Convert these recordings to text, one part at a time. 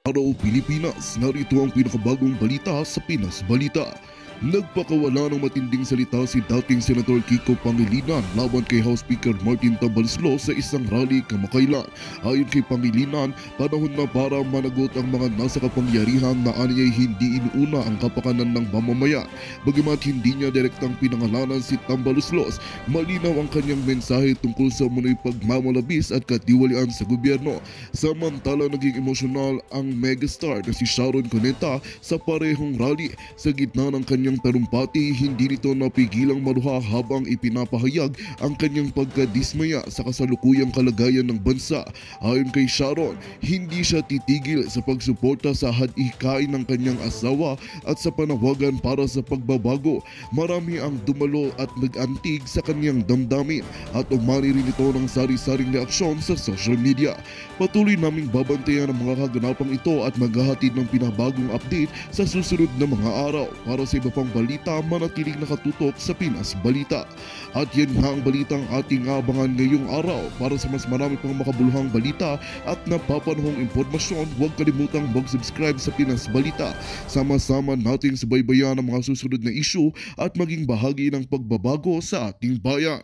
Araw Pilipinas, narito ang pinakabagong balita sa Pinas Balita. Nagpakawala ng matinding salita si dating Senator Kiko Pangilinan laban kay House Speaker Martin Tambaloslos sa isang rally kamakailan. Ayon kay Pangilinan, panahon na para managot ang mga nasa kapangyarihan na aniya'y hindi inuuna ang kapakanan ng mamamayan. Bagamat hindi niya direktang pinangalanan si Tambaloslos, malinaw ang kanyang mensahe tungkol sa umunoy pagmamalabis at katiwalian sa gobyerno. Samantala, naging emosyonal ang megastar na si Sharon Cuneta sa parehong rally. Sa gitna ng kanyang talumpati, hindi nito napigilang maluha habang ipinapahayag ang kanyang pagkadismaya sa kasalukuyang kalagayan ng bansa. Ayon kay Sharon, hindi siya titigil sa pagsuporta sa hadikain ng kanyang asawa at sa panawagan para sa pagbabago. Marami ang dumalo at nag-antig sa kanyang damdamin at umani rin ito ng sari-saring reaksyon sa social media. Patuloy naming babantayan ang mga kaganapang ito at maghahatid ng pinabagong update sa susunod na mga araw. Para sa iba pang balita, manatiling nakatutok sa Pinas Balita. At yan nga ang balitang ating abangan ngayong araw. Para sa mas marami pang makabuluhang balita at napapanahong impormasyon, huwag kalimutang mag-subscribe sa Pinas Balita. Sama-sama nating subaybayan ang mga susunod na issue at maging bahagi ng pagbabago sa ating bayan.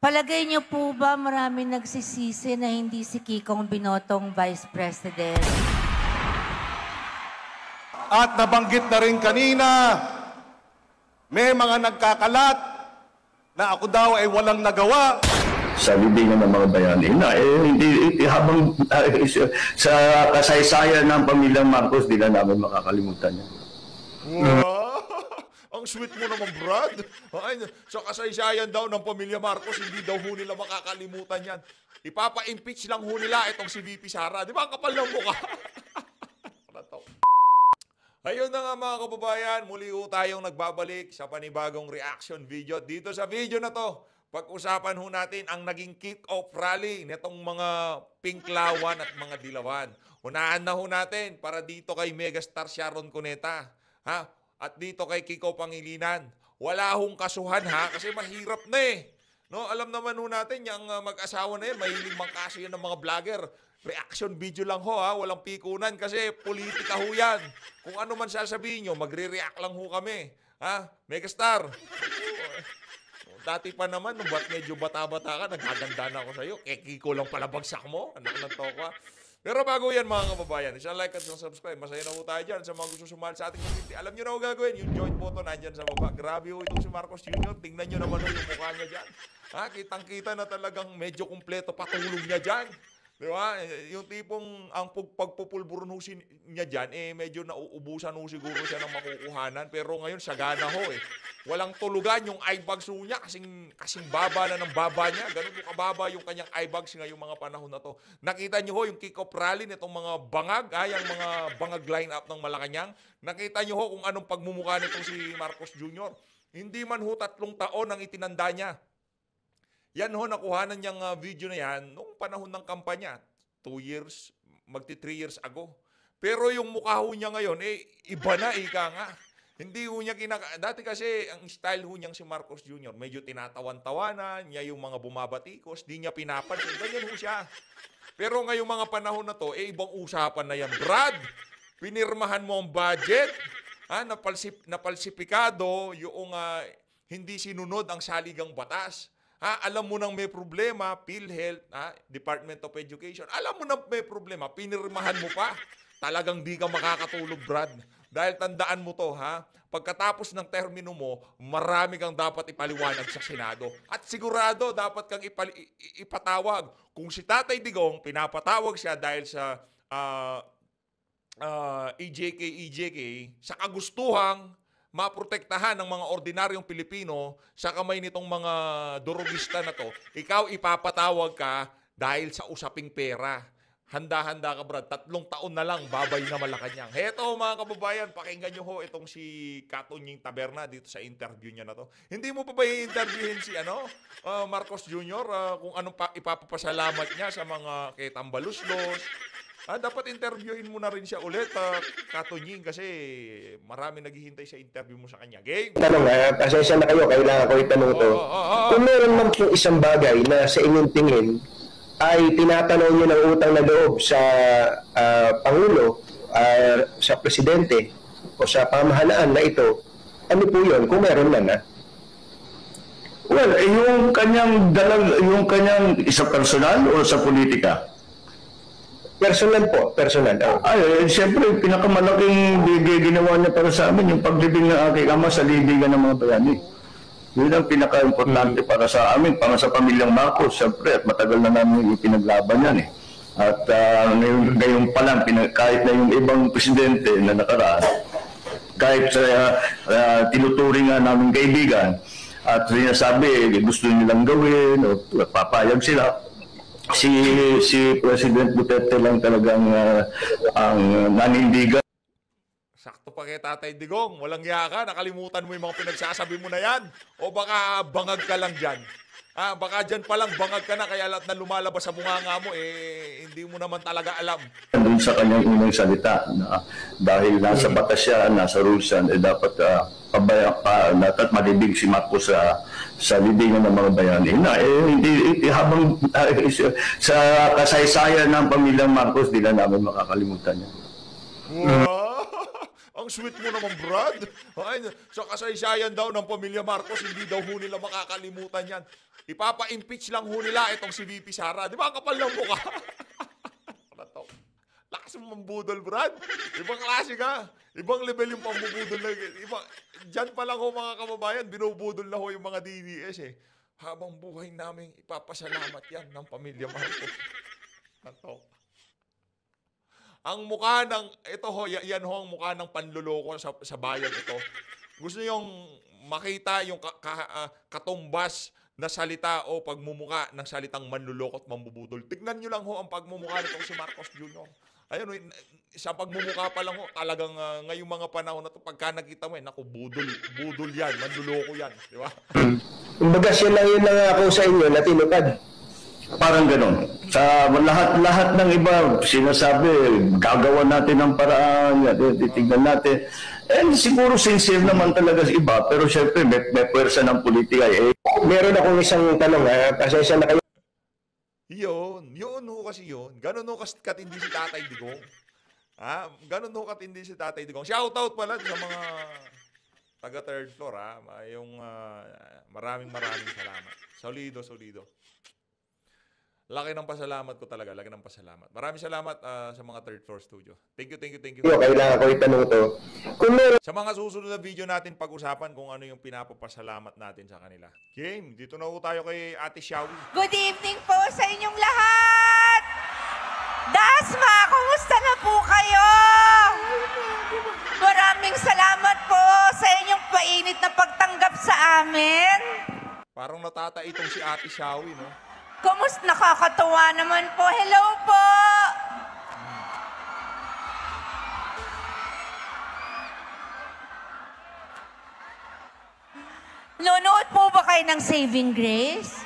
Palagay niyo po ba maraming nagsisisi na hindi si Kikong binotong Vice President? At nabanggit na rin kanina, may mga nagkakalat na ako daw ay walang nagawa. Sa bibig ng mga bayani na habang sa kasaysayan ng pamilyang Marcos, di na namin makakalimutan yan. Wow! Ang sweet mo naman, Brad. Ay, sa kasaysayan daw ng pamilya Marcos, hindi daw ho nila makakalimutan yan. Ipapa-impeach lang ho nila itong si VP Sara. Di ba? Ang kapal ng mukha. Ayun na nga mga kababayan, muli ho tayong nagbabalik sa panibagong reaction video. Dito sa video na to, pag-usapan ho natin ang naging kick-off rally nitong mga pinklawan at mga dilawan. Unahan na ho natin para dito kay megastar Sharon Cuneta. Ha? At dito kay Kiko Pangilinan. Wala hong kasuhan ha, kasi mahirap na eh. No, alam naman ho natin, yung mag-asawa na yan, mahiling mangkaso yan ng mga vlogger. Reaction video lang ho ha, walang pikunan kasi politika ho yan. Kung ano man sasabihin nyo, magre-react lang ho kami. Ha? Megastar. Dati pa naman, nung medyo bata-bata ka, naghaganda na ako sa'yo. Kiko lang pala bagsak mo. Anak ng toka. Pero bago yan mga kababayan, isang like at isang subscribe. Masaya na po tayo dyan sa mga gusto sumali sa ating community. Alam nyo na ho gagawin, yung join button nandyan sa baba. Grabe ho itong si Marcos Jr. Tingnan nyo naman ho yung mukha niya dyan. Ha? Kitang-kita na talagang medyo kumpleto patulong niya dyan. Di ba? Yung tipong ang pagpupulburon ho niya dyan, medyo nauubusan ho siguro siya ng makukuhanan. Pero ngayon, sagana ho eh. Walang tulugan yung eye bags ho niya, kasing baba na ng baba niya. Ganun po kababa yung kanyang eye bags ngayong mga panahon na to. Nakita niyo ho yung kick-off rally nitong mga bangag, yung mga bangag line-up ng Malacanang. Nakita niyo ho kung anong pagmumukha nitong si Marcos Jr. Hindi man ho 3 taon ang itinanda niya. Yan ho, nakuhanan niyang video na yan noong panahon ng kampanya. 2 years, magti 3 years ago. Pero yung mukha ho niya ngayon, iba na, ika nga. Hindi ho niya dati kasi, ang style ho niyang si Marcos Jr., medyo tinatawan-tawanan, niya yung mga bumabatikos, di niya pinapansin. Ganyan ho siya. Pero ngayong mga panahon na to, ibang usapan na yan. Brad, pinirmahan mo ang budget, napalsipikado yung hindi sinunod ang saligang batas. Alam mo nang may problema, PhilHealth, Department of Education. Alam mo nang may problema, pinirmahan mo pa. Talagang di ka makakatulog, Brad. Dahil tandaan mo to, pagkatapos ng termino mo, marami kang dapat ipaliwanag sa Senado. At sigurado, dapat kang ipatawag. Kung si Tatay Digong, pinapatawag siya dahil sa EJK, sa kagustuhang maprotektahan ng mga ordinaryong Pilipino sa kamay nitong mga durugista na to, ikaw ipapatawag ka dahil sa usaping pera. Handa-handa ka, Brad. 3 taon na lang, babay na Malacanang. Heto mga kababayan, pakinggan nyo ho itong si Katunying Taberna dito sa interview niya na to. Hindi mo pa ba i-interviewin si Marcos Jr. Kung anong ipapapasalamat niya sa mga kay Tambaloslos, Dapat interviewin mo na rin siya ulit, Katunying, kasi marami naghihintay sa interview mo sa kanya. Game? Tanong pasensya na kayo, kailangan ko itanong to. Kung meron man po isang bagay na sa inyong tingin ay tinatanong nyo ng utang na loob sa Pangulo, sa Presidente, o sa pamahalaan na ito, ano po yun? Kung meron man, Well, yung kanyang isa personal o sa politika? Personal po, personal. Ay, siyempre, pinakamalaking ginawa niya para sa amin, yung paglibing ng aking ama sa libingan ng mga bayani. Yun ang pinaka-importante para sa amin, para sa pamilyang Marcos, siyempre, at matagal na namin ipinaglaban yan eh. At ngayon pa lang, kahit na yung ibang presidente na nakaraan, kahit tinuturing nga namin kaibigan, at sinasabi, gusto nilang gawin, o papayag sila, si President Duterte lang talagang ang nanindigan. Sakto pa kay Tatay Digong. Walang hiya ka. Nakalimutan mo yung mga pinagsasabi mo na yan. O baka bangag ka lang dyan. Baka dyan palang bangag ka na kaya lahat na lumalabas sa bunganga mo, hindi mo naman talaga alam. Doon sa kanyang unang salita na dahil nasa batas siya, nasa rules yan, dapat dapat malibig si Marcos sa libingan ng mga bayani. Habang sa kasaysayan ng pamilyang Marcos, di na namin makakalimutan yan. Wow! Ang sweet mo naman, Brad. Sa kasaysayan daw ng pamilya Marcos, hindi daw ho nila makakalimutan yan. Ipapa-impeach lang ho nila itong si VP Sara. Di ba ang kapal ng mukha? Lakas mo mambudol, Brad. Ibang klase ka. Ibang level yung pambubudol. Diyan pa lang ho mga kababayan, binubudol na ho yung mga DDS eh. Habang buhay namin, ipapasalamat yan ng pamilya Marcos. Natok. Ang mukha ng, ito ho, yan ho ang mukha ng panluloko sa bayan ito. Gusto niyong makita yung katumbas na salita o pagmumuka ng salitang manluloko at mambubudol. Tignan nyo lang ho ang pagmumuka nitong si Marcos Jr. Ayun, sa pagmumuka pa lang ho, talagang ngayong mga panahon na ito, pagka nakita mo, naku, budol yan, manluloko yan, di ba? Kumbaga siya lang yung nangako sa inyo na tinupad. Parang gano'n. Sa lahat ng iba, sinasabi, gagawa natin ng paraan, titignan natin. And siguro sincere naman talaga sa iba, pero syempre may pwersa ng politika. Meron akong isang tanong, pasensya na kayo. Yun ho kasi yun. Ganun ho kasi katindi si Tatay Digong. Ganun ho katindi si Tatay Digong. Shoutout pala sa mga taga third floor, yung maraming salamat. Solido. Laki ng pasalamat ko talaga. Laki ng pasalamat. Maraming salamat sa mga third floor studio. Thank you. Kailangan ko itanong to. Kung meron Sa mga susunod na video natin, pag-usapan kung ano yung pinapapasalamat natin sa kanila. Game, dito na ho tayo kay Ate Shawi. Good evening po sa inyong lahat! Dasma, kumusta na po kayo? Maraming salamat po sa inyong painit na pagtanggap sa amin. Parang natata itong si Ate Shawi, no? Kumusta? Nakakatuwa naman po. Hello po! Nunood po ba kayo ng Saving Grace?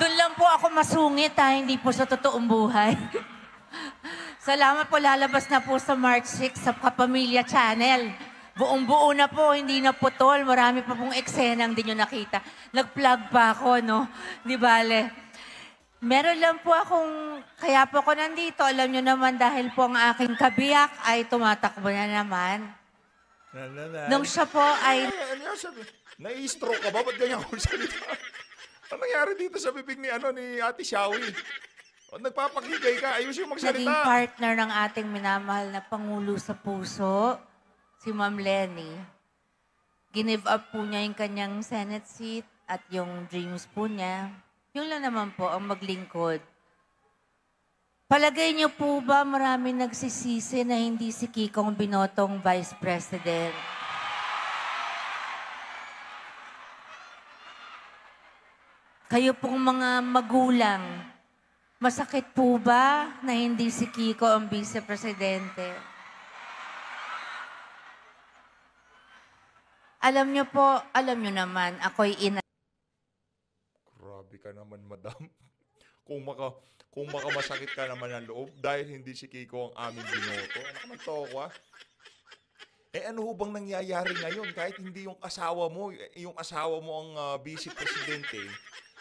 Doon lang po ako masungit hindi po sa totoong buhay. Salamat po, lalabas na po sa March 6 sa Kapamilya Channel. Buong-buo na po, hindi na putol. Marami pa pong eksenang di nyo nakita. Nag-plug pa ako, no? Di bale. Meron lang po akong, kaya po ako nandito. Alam nyo naman dahil po ang aking kabiyak ay tumatakbo na naman. Nung siya po ay... Ano sabi? Nai-stroke ka ba? Ba't ganyan ako salita? Ano nangyari dito sa bibig ni Ate Shawi? Nagpapakigay ka. Ayusin yung magsalita. Naging partner ng ating minamahal na Pangulo sa Puso, si Ma'am Lenny. Give up po niya yung kanyang Senate seat at yung dreams po niya. Yun lang naman po ang maglingkod. Palagay niyo po ba maraming nagsisisi na hindi si Kikong binotong Vice President? Kayo pong mga magulang, masakit po ba na hindi si Kiko ang Vice Presidente? Alam niyo po, alam niyo naman, ako'y ina... Grabe ka naman, madam. Kung masakit ka naman ng loob dahil hindi si Kiko ang aming binoto. Ano ka man toko, ha? Ano ho bang nangyayari ngayon? Kahit hindi yung asawa mo ang vice presidente,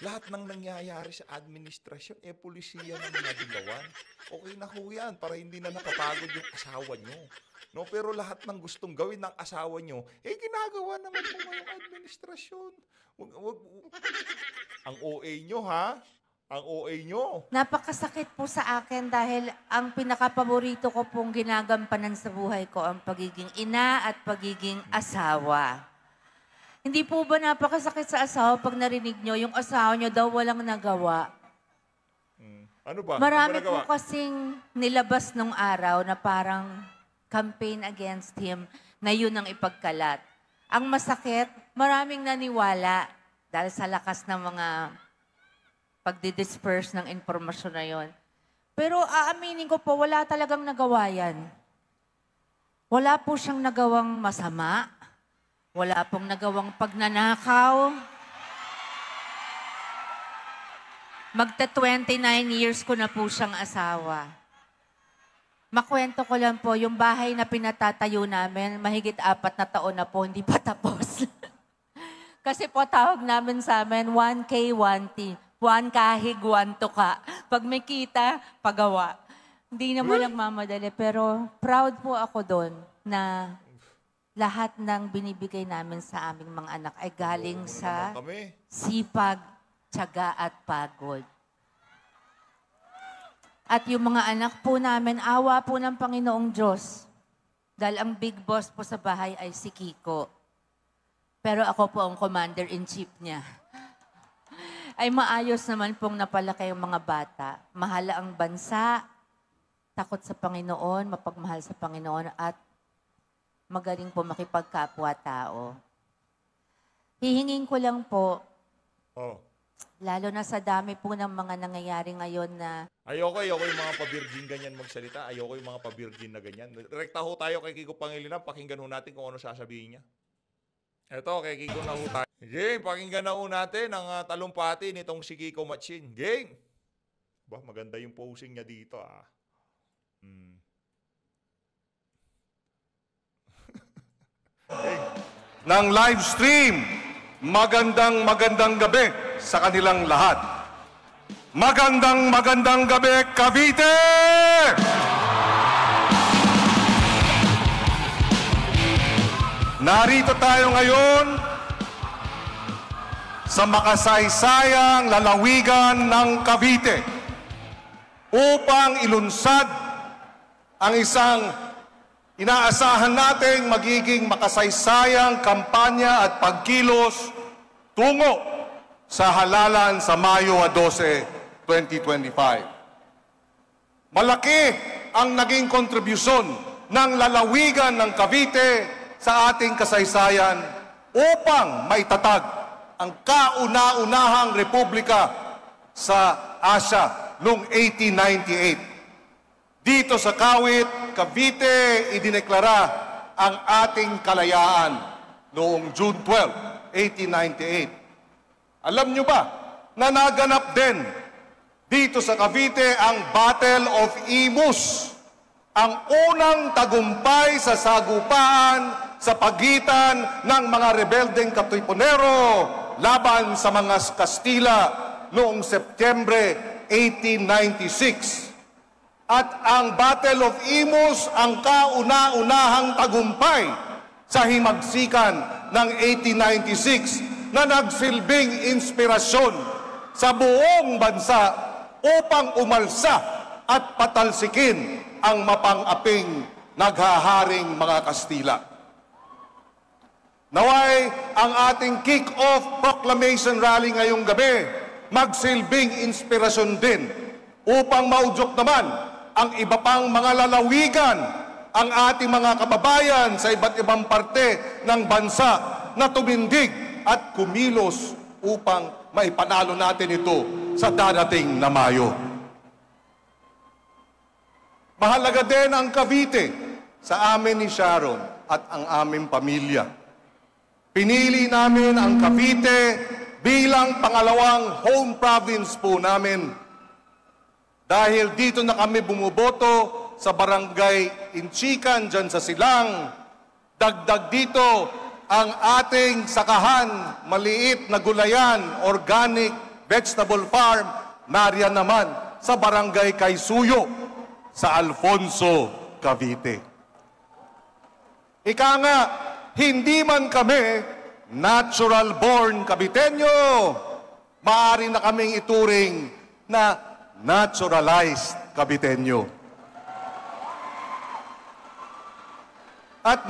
lahat ng nangyayari sa administrasyon, pulisiya ng mga dilawan. Okay na ho yan, para hindi na nakapagod yung asawa nyo. No, pero lahat ng gustong gawin ng asawa nyo, ginagawa naman po ngayong administrasyon. Ang OA nyo, ha? Ang OA nyo. Napakasakit po sa akin dahil ang pinakapaborito ko pong ginagampanan sa buhay ko ang pagiging ina at pagiging asawa. Hindi po ba napakasakit sa asawa pag narinig nyo, yung asawa nyo daw walang nagawa? Ano ba? Marami ano ba po nagawa? kasing nilabas nung araw na parang campaign against him na yun ang ipagkalat. Ang masakit, maraming naniwala dahil sa lakas ng mga pagdidisperse ng informasyon na yon. Pero aaminin ko po, wala talagang nagawa yan. Wala po siyang nagawang masama. Wala pong nagawang pagnanakaw. Magta-29 years ko na po siyang asawa. Makwento ko lang po, yung bahay na pinatatayo namin, mahigit 4 na taon na po, hindi pa tapos. Kasi po tawag namin sa amin, 1K, 1T. 1 kahig, 1 tuka. Pag may kita, pagawa. Hindi naman lang mamadali, pero proud po ako doon na lahat ng binibigay namin sa aming mga anak ay galing sa Kami. sipag, tiyaga at pagod. At yung mga anak po namin, awa po ng Panginoong Diyos. Dahil ang big boss po sa bahay ay si Kiko. Pero ako po ang commander-in-chief niya. Ay maayos naman pong napalaki ang mga bata. Mahal ang bansa, takot sa Panginoon, mapagmahal sa Panginoon, at magaling po makipagkapwa-tao. Hihingin ko lang po, lalo na sa dami po ng mga nangyayari ngayon na Ayoko yung mga pa-virgin ganyan magsalita. Ayoko yung mga pa-virgin na ganyan. Rekta ho tayo kay Kiko Pangilinan. Pakinggan ho natin kung ano sasabihin niya. Eto, kay Kiko na ho tayo. Game, pakinggan na ho natin ang talumpati nitong si Kiko Matsin. Game! Bah, maganda yung posing niya dito, ng live stream. Magandang gabi sa kanilang lahat. Magandang gabi, Cavite! Narito tayo ngayon sa makasaysayang lalawigan ng Cavite upang ilunsad ang isang inaasahan nating magiging makasaysayang kampanya at pagkilos tungo sa halalan sa Mayo 12, 2025. Malaki ang naging kontribusyon ng lalawigan ng Cavite sa ating kasaysayan upang maitatag ang kauna-unahang republika sa Asia noong 1898. Dito sa Kawit, Cavite, idineklara ang ating kalayaan noong June 12, 1898. Alam nyo ba na naganap din dito sa Cavite ang Battle of Imus, ang unang tagumpay sa sagupaan sa pagitan ng mga rebeldeng Katipunero laban sa mga Kastila noong Setyembre 1896. At ang Battle of Imus ang kauna-unahang tagumpay sa himagsikan ng 1896 na nagsilbing inspirasyon sa buong bansa upang umalsa at patalsikin ang mapang-aping naghaharing mga Kastila. Naway ang ating kick-off proclamation rally ngayong gabi magsilbing inspirasyon din upang maudyok naman ang iba pang mga lalawigan, ang ating mga kababayan sa iba't ibang parte ng bansa na tumindig at kumilos upang maipanalo natin ito sa darating na Mayo. Mahalaga din ang Cavite sa amin ni Sharon at ang aming pamilya. Pinili namin ang Cavite bilang pangalawang home province po namin Dahil dito na kami bumuboto sa Barangay Inchikan, dyan sa Silang. Dagdag dito ang ating sakahan, maliit na gulayan, organic vegetable farm, nariyan naman sa Barangay Kaisuyo, sa Alfonso, Cavite. Ika nga, hindi man kami natural-born Caviteño, maaari na kaming ituring na naturalized Caviteño. At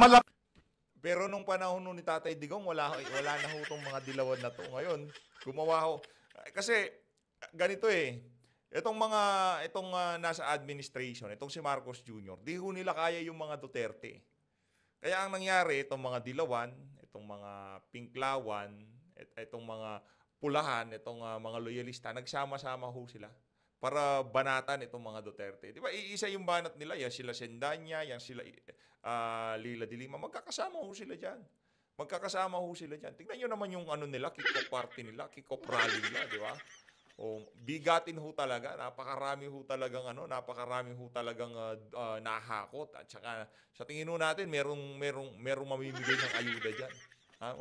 Pero nung panahon nun ni Tatay Digong, wala na ho itong mga dilawan na to. Ngayon, gumawa ho. Kasi, ganito itong nasa administration, itong si Marcos Jr., di ho nila kaya yung mga Duterte. Kaya ang nangyari, itong mga dilawan, itong mga pinklawan, itong mga pulahan, itong mga loyalista, nagsama-sama ho sila para banatan itong mga Duterte. Di ba, iisa yung banat nila, yan sila Sendanya, yan sila Lila de Lima, magkakasama ho sila dyan. Magkakasama ho sila dyan. Tingnan nyo naman yung nila, kick-off party nila, kick-off rally nila, di ba? O, bigatin ho talaga, napakarami ho talagang nahakot. At saka, sa tingin ho natin, merong mamimigay ng ayuda dyan.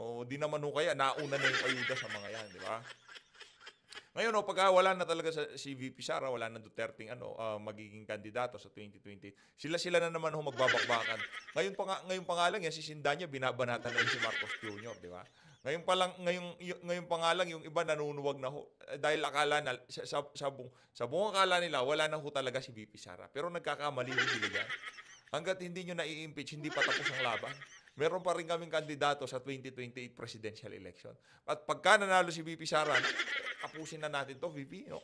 O, di naman ho kaya, nauna na yung ayuda sa mga yan, di ba? Ngayon, pagka wala na talaga si VP Sara, wala na Duterteng magiging kandidato sa 2020, sila na naman magbabakbakan. Ngayon pa nga lang, yan, si Sindanya, binabanatan na si Marcos Jr., di ba? Ngayon pa nga lang, yung iba nanunuwag na ho. Dahil akala na, sa buong akala nila, wala na ho talaga si VP Sara. Pero nagkakamali ho sila dyan. Hanggat hindi nyo na-i-impeach, hindi pa tapos ang laban. Meron pa rin kaming kandidato sa 2028 presidential election. At pagka nanalo si VP Sara, tapusin na natin to, VP. No?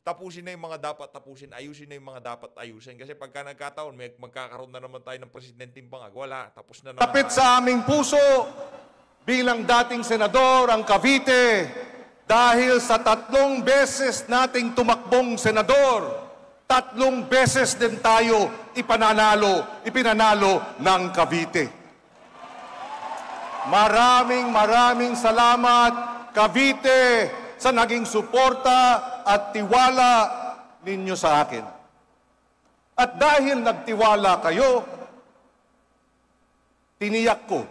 Tapusin na yung mga dapat tapusin, ayusin na yung mga dapat ayusin. Kasi pagka nagkataon, magkakaroon na naman tayo ng presidenting bangag. Wala, tapos na naman. Kapit sa aming puso, bilang dating senador ang Cavite, dahil sa 3 beses nating tumakbong senador, 3 beses din tayo ipinanalo ng Cavite. Maraming salamat, Cavite, sa naging suporta at tiwala ninyo sa akin. At dahil nagtiwala kayo, tiniyak ko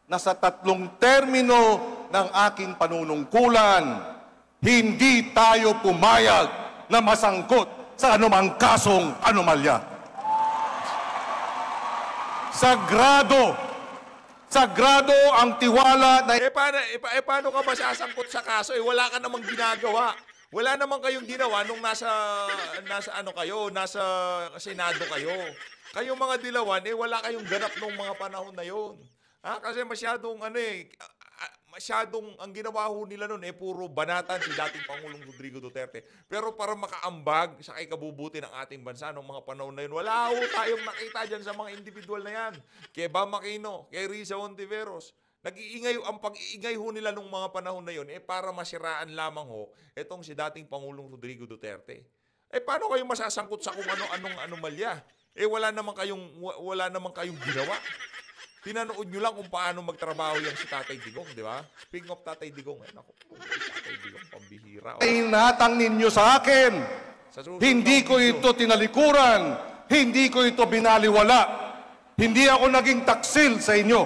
na sa 3 termino ng aking panunungkulan, hindi tayo pumayag na masangkot sa anumang kasong anomalya. Sagrado ang tiwala na... Paano ka ba sasangkot sa kaso? Wala ka namang ginagawa. Wala namang kayong ginawa nung nasa Senado kayo. Kayong mga dilawan, wala kayong ganap nung mga panahon na yon. Kasi masyadong ang ginawa ho nila noon puro banatan si dating Pangulong Rodrigo Duterte. Pero para makaambag sa ikabubuti ng ating bansa noong mga panahon na yun, wala ho tayong nakita dyan sa mga individual na yan. Kay Bam Aquino, kay Risa Hontiveros. Ang pag-iingay ho nila nung mga panahon na yun para masiraan lamang ho itong si dating Pangulong Rodrigo Duterte. Paano kayo masasangkot sa kung anong anomalya? Wala naman kayong ginawa. Pinanood nyo lang kung paano magtrabaho yung si Tatay Digong, di ba? Speaking of Tatay Digong, Tatay Digong, pambihira. Inatang ninyo sa akin. Hindi ko ito tinalikuran. Hindi ko ito binaliwala. Hindi ako naging taksil sa inyo.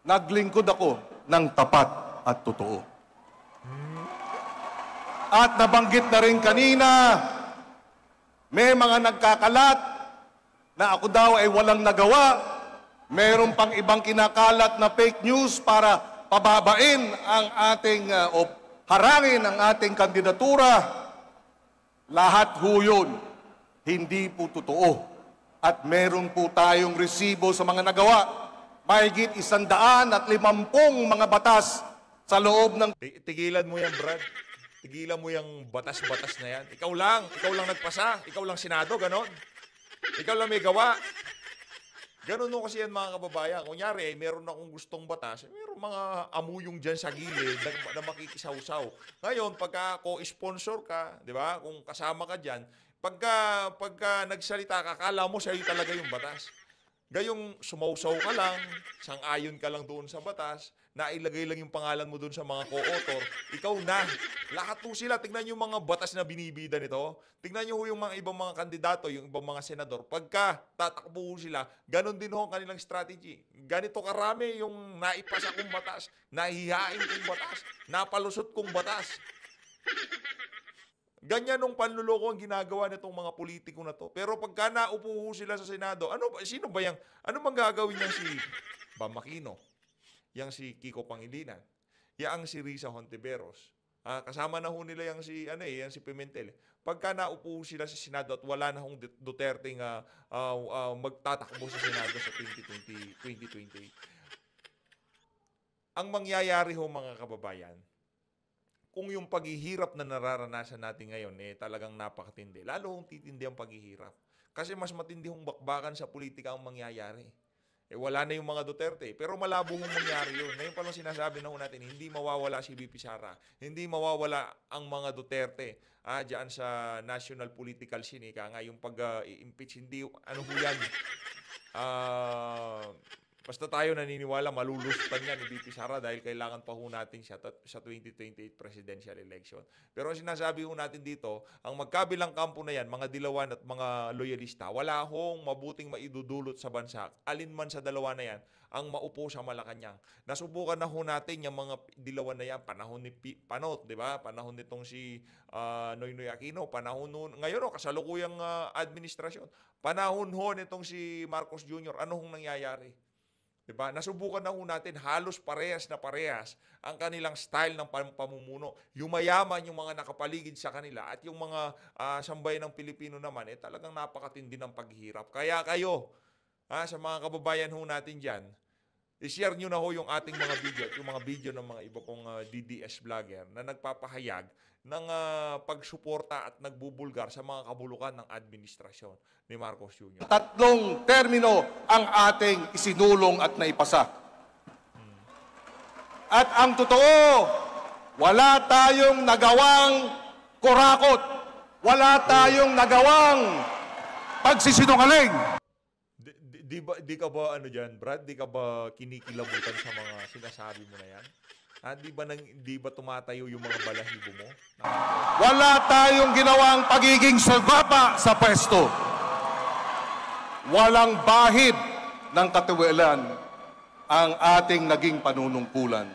Naglingkod ako ng tapat at totoo. At nabanggit na rin kanina, may mga nagkakalat na ako daw ay walang nagawa, meron pang ibang kinakalat na fake news para pababain ang ating o harangin ang ating kandidatura. Lahat ho yun, hindi po totoo. At meron po tayong resibo sa mga nagawa. Mahigit 150 mga batas sa loob ng... Tigilan mo yan, Brad. Tigilan mo yung batas-batas na yan. Ikaw lang nagpasa, ikaw lang Senado, ganon. Ikaw lang may gawa. Ganun no kasi yan mga kababayan. Kunyari, meron akong gustong batas, meron mga amuyong dyan sa gilid na makikisaw-saw. Ngayon, pagka co-sponsor ka, di ba, kung kasama ka dyan, pagka nagsalita ka, kala mo sa'yo talaga yung batas. Gayong sumausaw ka lang, sang-ayon ka lang doon sa batas, nailagay lang yung pangalan mo doon sa mga co-author, ikaw na. Lahat po sila, tignan yung mga batas na binibida nito. Tignan nyo yung mga ibang mga kandidato, yung ibang mga senador. Pagka tatakbo sila, ganon din ho ang kanilang strategy. Ganito karami yung naipasa kong batas, nahihain kong batas, napalusot kong batas. Ganyan nung panluloko ang ginagawa nitong mga politiko na to. Pero pagka naupo sila sa Senado, sino ba yang, ano bang gagawin niya si Bam Aquino? Yang si Kiko Pangilinan? Yang si Risa Hontiveros? Kasama na ho nila yang si Pimentel. Pagka naupo sila sa Senado at wala na hong Duterte magtatakbo sa Senado sa 2028. Ang mangyayari ho mga kababayan, kung yung paghihirap na nararanasan natin ngayon, talagang napakatindi. Lalo kung titindi ang paghihirap. Kasi mas matindi hong bakbakan sa politika ang mangyayari. Wala na yung mga Duterte. Pero malabo hong mangyari yun. Ngayon pa lang sinasabi na ho natin, hindi mawawala si VP Sara. Hindi mawawala ang mga Duterte. Diyan sa national political scene. Nga yung pag-impeach, hindi, ano ho yan? Basta tayo naniniwala, malulusutan yan ni VP Sara dahil kailangan pa ho natin siya sa 2028 presidential election. Pero ang sinasabi ho natin dito, ang magkabilang kampo na yan, mga dilawan at mga loyalista, wala hong mabuting maidudulot sa bansa. Alin man sa dalawa na yan, ang maupo sa Malacanang. Nasubukan na ho natin yung mga dilawan na yan, panahon ni Panot, di ba? Panahon nitong si Noynoy Aquino, panahon nun, ngayon kasalukuyang administrasyon. Panahon ho nitong si Marcos Jr., ano hong nangyayari? Diba? Nasubukan na ho natin halos parehas na parehas ang kanilang style ng pamumuno. Yumayaman yung mga nakapaligid sa kanila at yung mga sambayan ng Pilipino naman, talagang napakatindi ng paghihirap. Kaya kayo, sa mga kababayan ho natin dyan, i-share nyo na ho yung ating mga video at yung mga video ng mga iba pong DDS vlogger na nagpapahayag ng pagsuporta at nagbubulgar sa mga kabulukan ng administrasyon ni Marcos Jr. 3 termino ang ating isinulong at naipasa. At ang totoo, wala tayong nagawang kurakot. Wala tayong nagawang pagsisinungaling. Di ka ba Brad? Di ka ba kinikilabutan sa mga sinasabi mo na yan? Di ba tumatayo yung mga balahibo mo? Wala tayong ginawang pagiging sulbapa sa pwesto. Walang bahid ng katiwalaan ang ating naging panunungkulan.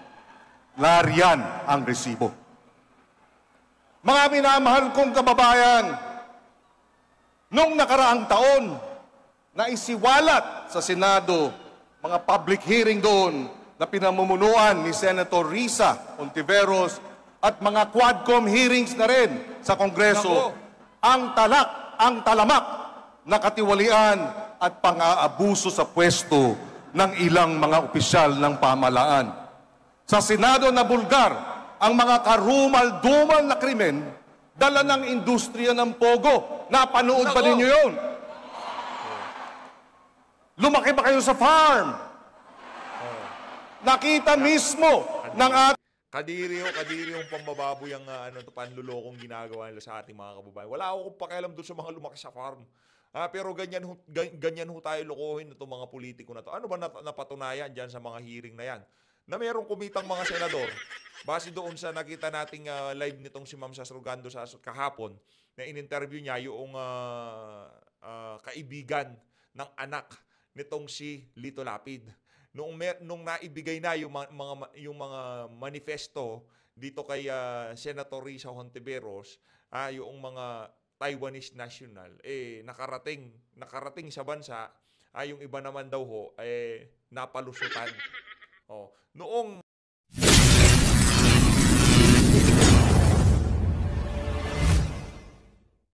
Lariyan ang resibo. Mga minamahal kong kababayan, nung nakaraang taon, naisiwalat sa Senado, mga public hearing doon, na pinamumunuan ni Senator Risa Hontiveros at mga Quadcom hearings na rin sa Kongreso, ang talamak na katiwalian at pang-aabuso sa pwesto ng ilang mga opisyal ng pamahalaan. Sa Senado na bulgar, ang mga karumal-dumal na krimen, dala ng industriya ng Pogo. Napanood ba ninyo yun? Lumaki ba kayo sa farm? Nakita mismo ng ating Kadiri yung pambababoy ang panlulokong ginagawa nila sa ating mga kababayan. Wala akong pakialam doon sa mga lumaki sa farm. Pero ganyan ho tayo lokohin itong mga politiko na to. Ano ba napatunayan dyan sa mga hearing na yan? Na mayroong kumitang mga senador, base doon sa nakita nating live nitong si Ma'am Sasrugando sa kahapon, na in-interview niya yung kaibigan ng anak nitong si Lito Lapid. Nung naibigay na yung mga manifesto dito kay Senator Risa Hontiveros, yung mga Taiwanese national, nakarating sa bansa, yung iba naman daw ho, napalusutan. Noong